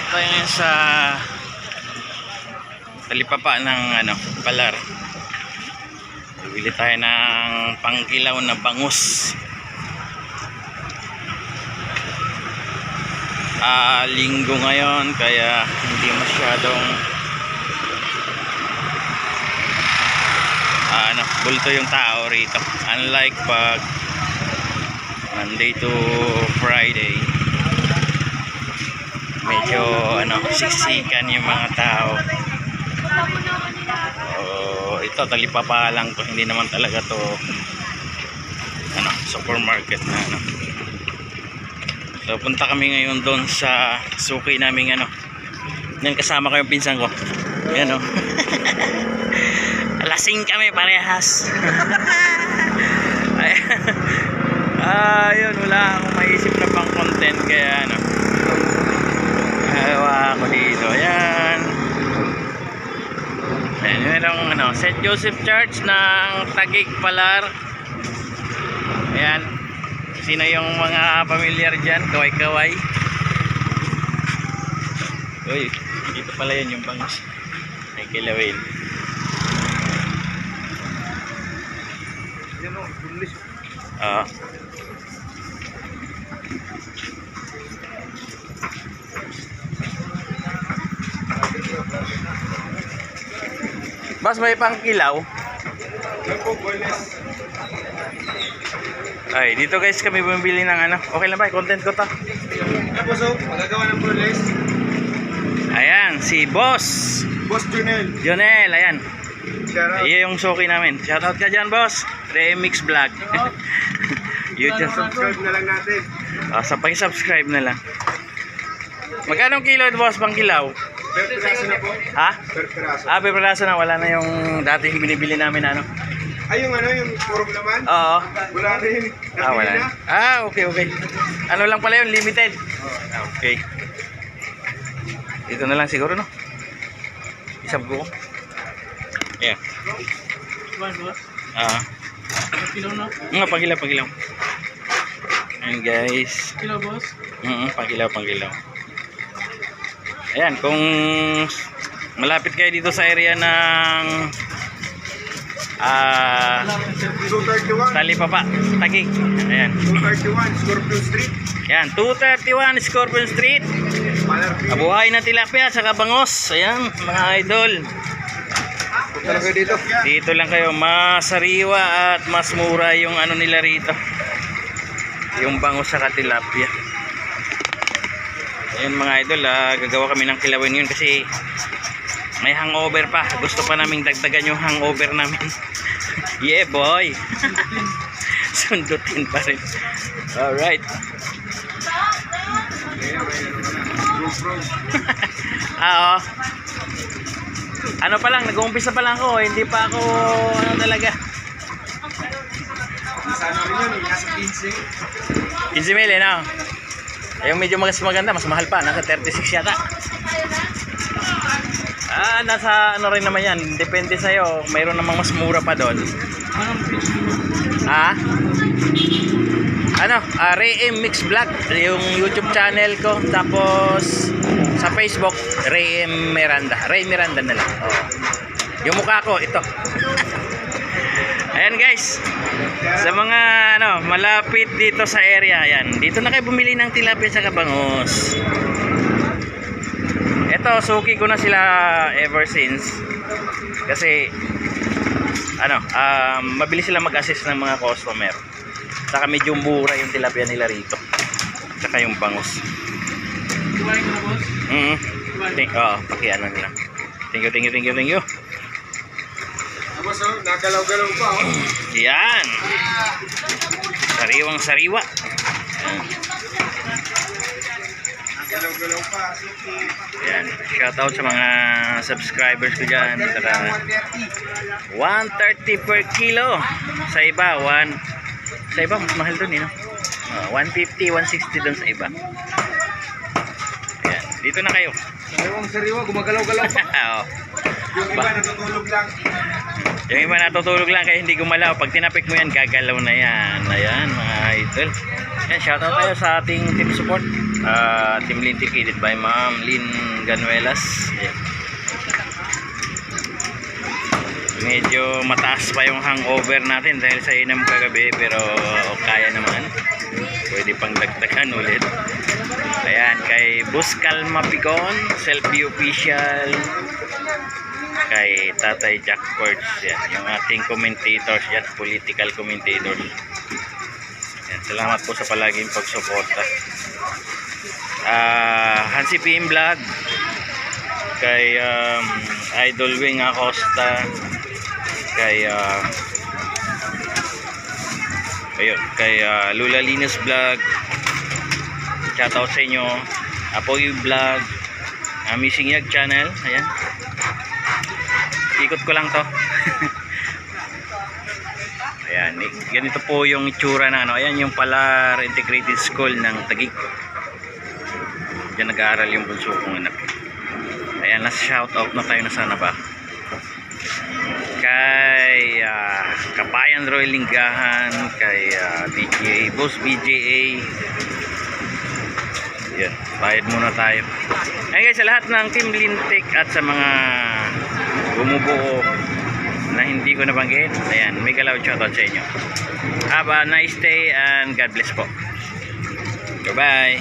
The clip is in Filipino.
tayo ngayon sa talipapa ng Balar. Bibili tayo ng pangkilaw na bangus. Linggo ngayon kaya hindi masyadong bulto yung tao rito, unlike pag Monday to Friday medyo siksikan yung mga tao. Ito talipapa lang to, hindi naman talaga to supermarket na So punta kami ngayon doon sa suki namin yan, kasama ko yung pinsan ko. Yan lasing kami parehas. Yun, wala akong maisip na pang content kaya gawa ako dito. Ayan. Ayan, merong St. Joseph Church ng Taguig, Balar. Ayan. Sino yung mga pamilyar dyan? Kaway-kaway. Uy, dito pala yan yung bangus. Ay kilawin. Mas may pangkilaw. Ay, dito guys kami bumili ng okay lang ba? Content ko to. Tapos magagawa ng burles. Ayan, si Boss Jonel. Jonel, ayan. Shoutout. Iyan yung suki namin. Shoutout ka dyan, Boss. Remix Vlog. YouTube. Subscribe na lang natin. Sa pag-subscribe na lang. Magkano kilo, Boss, pang kilaw? Per piraso na po. Ha? Per piraso. Per piraso na. Wala na yung dati binibili namin Ay, yung purong laman? Oo. Wala na yun. Wala na. Okay. Ano lang pala yun, limited. Okay. Dito na lang siguro, no? Isang buko. Yeah. Kilo na? Pagilaw. Ayan guys. Kilo, boss? Pagilaw. Ayan, kung malapit kayo dito sa area ng 231. Talipapa, Taguig. Ayan. 231 Scorpion Street. Ayan, 231 Scorpion Street. Abuhay na tilapia sa kabangos. Ayan, mga idol. Talaga dito. Dito lang kayo, masariwa at mas mura yung nila rito. Yung bangus sa tilapia. Ayan mga idol, gagawa kami ng kilawin yun kasi may hangover pa. Gusto pa naming dagdagan yung hangover namin. Yeah boy. Sundutin pa rin. Alright. Pa lang, nag-uumpisa pa lang ako. Hindi pa ako talaga. Sana rin yun, nasa 15. 15 mil yung medyo mas maganda, mas mahal pa. Nasa 36 yata. Nasa rin naman yan. Depende sa'yo. Mayroon namang mas mura pa doon. Ray M Mix Vlog yung YouTube channel ko. Tapos sa Facebook Ray Miranda na lang. Yung mukha ko ito. Ayan guys, sa mga malapit dito sa area, ayan, dito na kayo bumili ng tilapia sa kabangos. Ito, suki ko na sila ever since kasi mabilis sila mag-assist ng mga customer. Saka medyo mura yung tilapia nila rito. Saka yung bangus. Iwain ko na, boss? Pakiano nila. Thank you. Tapos nagalaw-galaw pa. Yan. Sariwang-sariwa. Nagalaw-galaw pa. Yan. Shoutout sa mga subscribers ko dyan. 130 per kilo. Sa iba, mas mahal dun 150, 160 dun sa iba. Ayan. Dito na kayo. Sariwang-sariwa, gumagalaw-galaw pa. Yung iba natutulog lang. Yung iba natutulog lang kaya hindi gumalaw. Pag tinapik mo yan, gagalaw na yan. Ayan mga idol. Yan, shoutout tayo sa ating team support. Team Lintik headed by Ma'am Lynn Ganuelas. Ayan. Medyo mataas pa yung hangover natin dahil sa inam kagabi, pero kaya naman. Pwede pang dagdagan ulit. Ayan, kay Buskal Mapigon, Selfie Official, kay Tatay Jack Ports, yan, yung ating commentators yan, political commentators. Yan, salamat po sa palaging pagsuporta. Hansi PM Vlog, kay Idol Wing Acosta, kay ayun, kay Lula Linus Vlog, shoutout sa inyo. Apoy Vlog, Missing Yag Channel, ayan, ikot ko lang to. Ayan, ganito po yung itsura na ano. Ayan yung Palar Integrated School ng Taguig. Diyan nag-aaral yung bunso kong anak. Ayan, last shoutout na tayo na sana ba. Kay Kapayan Roy Linggahan, kay BGA, Boss BGA. Yan, bayad muna tayo. Ayun guys, sa lahat ng Team Lintik at sa mga bumubuo na hindi ko nabanggit, ayan, may galaw shoutout sa inyo. Have a nice day and God bless po. Bye bye.